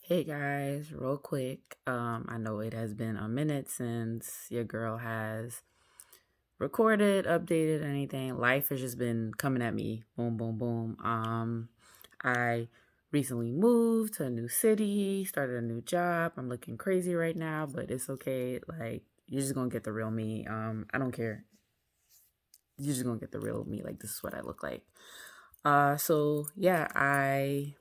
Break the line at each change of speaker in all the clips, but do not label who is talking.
Hey guys, real quick. I know it has been a minute since your girl has recorded, updated, anything. Life has just been coming at me. Boom, boom, boom. I recently moved to a new city, started a new job. I'm looking crazy right now, but it's okay. Like, you're just gonna get the real me. I don't care. You're just gonna get the real me. Like, this is what I look like. So yeah, I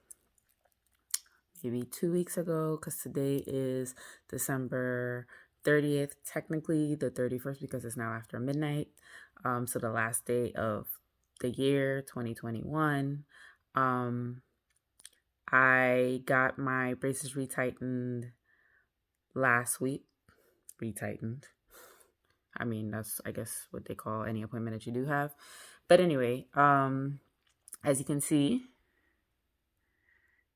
maybe 2 weeks ago, because today is December 30th, technically the 31st because it's now after midnight. So the last day of the year 2021. Um, I got my braces retightened last week. Retightened. I mean, that's, I guess, what they call any appointment that you do have. But anyway, as you can see,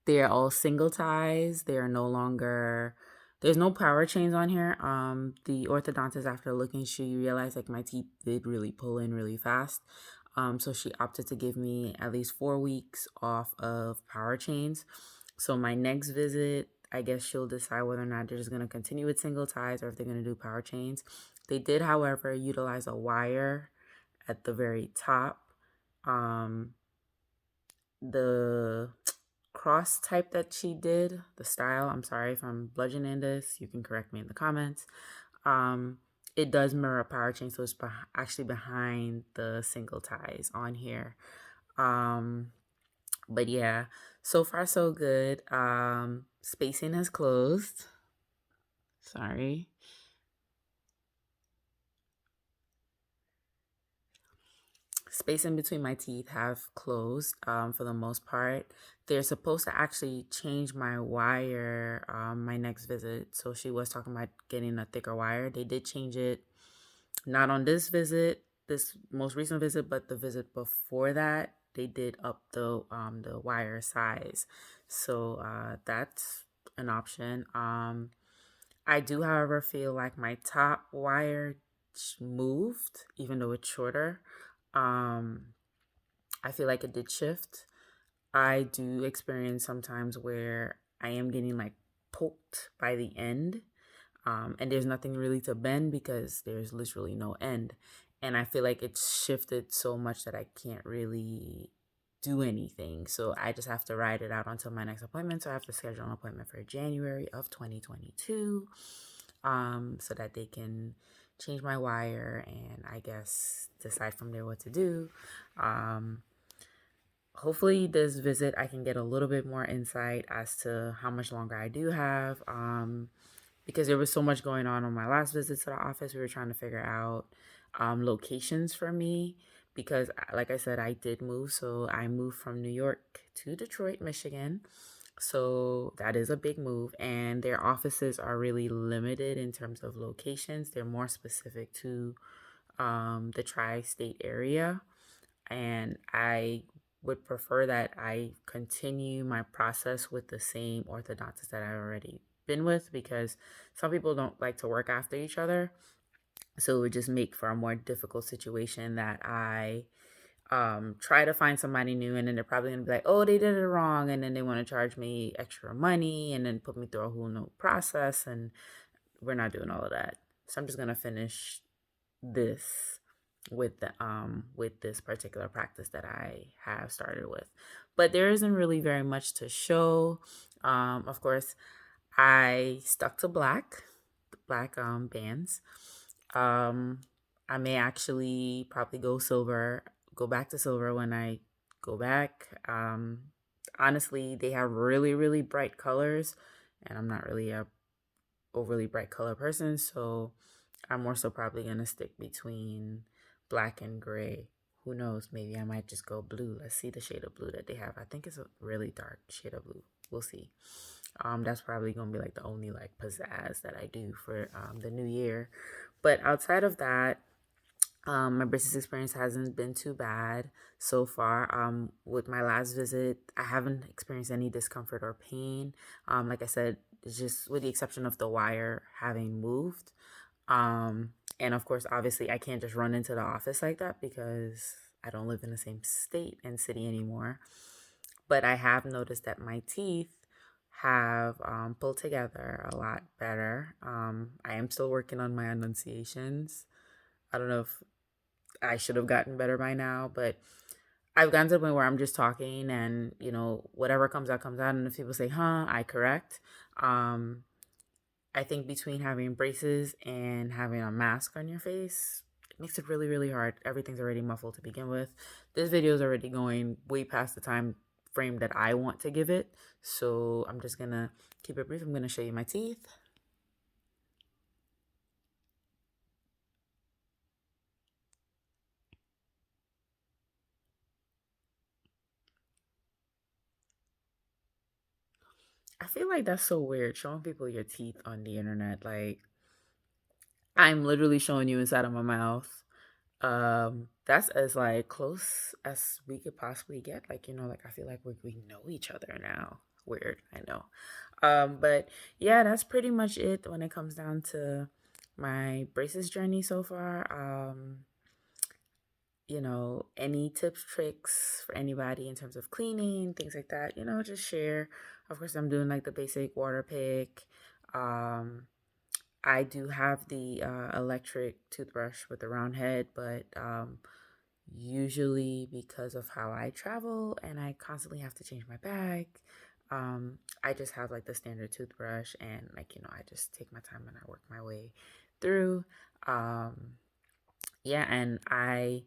they are all single ties. They are no longer, there's no power chains on here. The orthodontist, after looking, she realized like my teeth did really pull in really fast. So she opted to give me at least 4 weeks off of power chains. So my next visit, I guess she'll decide whether or not they're just going to continue with single ties or if they're going to do power chains. They did, however, utilize a wire at the very top. Um, the cross type that she did, the style, I'm sorry if I'm bludgeoning this, you can correct me in the comments. Um, it does mirror a power chain, so it's actually behind the single ties on here. Um, but yeah, so far so good. Spacing has closed. Sorry. Space in between my teeth have closed for the most part. They're supposed to actually change my wire my next visit. So she was talking about getting a thicker wire. They did change it, not on this visit, this most recent visit, but the visit before that. They did up the wire size. So that's an option. I do, however, feel like my top wire moved, even though it's shorter. Um, I feel like it did shift. I do experience sometimes where I am getting like poked by the end, and there's nothing really to bend because there's literally no end. And I feel like it's shifted so much that I can't really do anything. So I just have to ride it out until my next appointment. So I have to schedule an appointment for January of 2022, so that they can change my wire and I guess decide from there what to do. Um, Hopefully this visit I can get a little bit more insight as to how much longer I do have, because there was so much going on my last visit to the office. We were trying to figure out locations for me because like I said, I did move. So I moved from New York to Detroit, Michigan. So that is a big move, and their offices are really limited in terms of locations. They're more specific to the tri-state area, and I would prefer that I continue my process with the same orthodontist that I've already been with, because some people don't like to work after each other. So it would just make for a more difficult situation that I try to find somebody new, and then they're probably gonna be like, oh, they did it wrong, and then they want to charge me extra money and then put me through a whole new process, and we're not doing all of that. So I'm just gonna finish this with this particular practice that I have started with. But there isn't really very much to show. Of course, I stuck to black bands. Um I may actually probably go back to silver when I go back. Honestly, they have really, really bright colors, and I'm not really a overly bright color person, so I'm more so probably gonna stick between black and gray. Who knows? Maybe I might just go blue. Let's see the shade of blue that they have. I think it's a really dark shade of blue. We'll see. That's probably gonna be like the only like pizzazz that I do for the new year. But outside of that, my braces experience hasn't been too bad so far. With my last visit, I haven't experienced any discomfort or pain. Like I said, it's just with the exception of the wire having moved. And of course, obviously, I can't just run into the office like that because I don't live in the same state and city anymore. But I have noticed that my teeth have pulled together a lot better. I am still working on my enunciations. I don't know if I should have gotten better by now, but I've gotten to the point where I'm just talking and, whatever comes out, comes out. And if people say, huh, I correct. Um, I think between having braces and having a mask on your face, it makes it really, really hard. Everything's already muffled to begin with. This video is already going way past the time frame that I want to give it. So I'm just going to keep it brief. I'm going to show you my teeth. I feel like that's so weird showing people your teeth on the internet. Like, I'm literally showing you inside of my mouth. That's as like close as we could possibly get. Like, like I feel like we know each other now. Weird, I know. But yeah, that's pretty much it when it comes down to my braces journey so far. Any tips, tricks for anybody in terms of cleaning, things like that, just share. Of course, I'm doing like the basic water pick. Um, I do have the electric toothbrush with the round head, but usually because of how I travel and I constantly have to change my bag, I just have like the standard toothbrush and like, I just take my time and I work my way through. Um, yeah, and I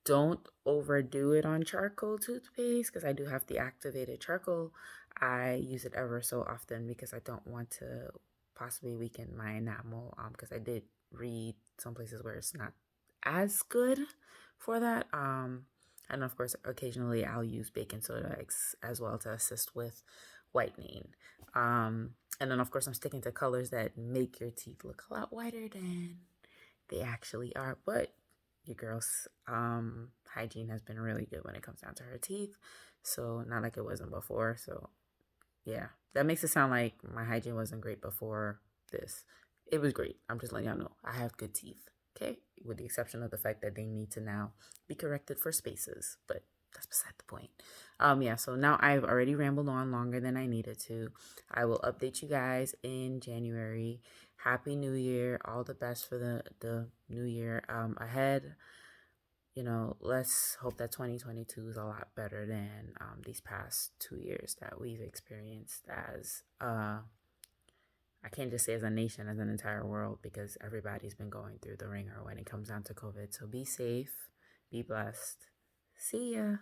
don't overdo it on charcoal toothpaste because I do have the activated charcoal. I use it ever so often because I don't want to possibly weaken my enamel. Because I did read some places where it's not as good for that. And of course, occasionally I'll use baking soda as well to assist with whitening. And then of course I'm sticking to colors that make your teeth look a lot whiter than they actually are. But your girl's hygiene has been really good when it comes down to her teeth. So not like it wasn't before. So yeah, that makes it sound like my hygiene wasn't great before this. It was great. I'm just letting y'all know I have good teeth. Okay, with the exception of the fact that they need to now be corrected for spaces, but that's beside the point. Yeah, so now I've already rambled on longer than I needed to. I will update you guys in January. Happy New Year. All the best for the new year ahead. Let's hope that 2022 is a lot better than these past 2 years that we've experienced as I can't just say as a nation, as an entire world, because everybody's been going through the ringer when it comes down to COVID. So be safe, be blessed. See ya.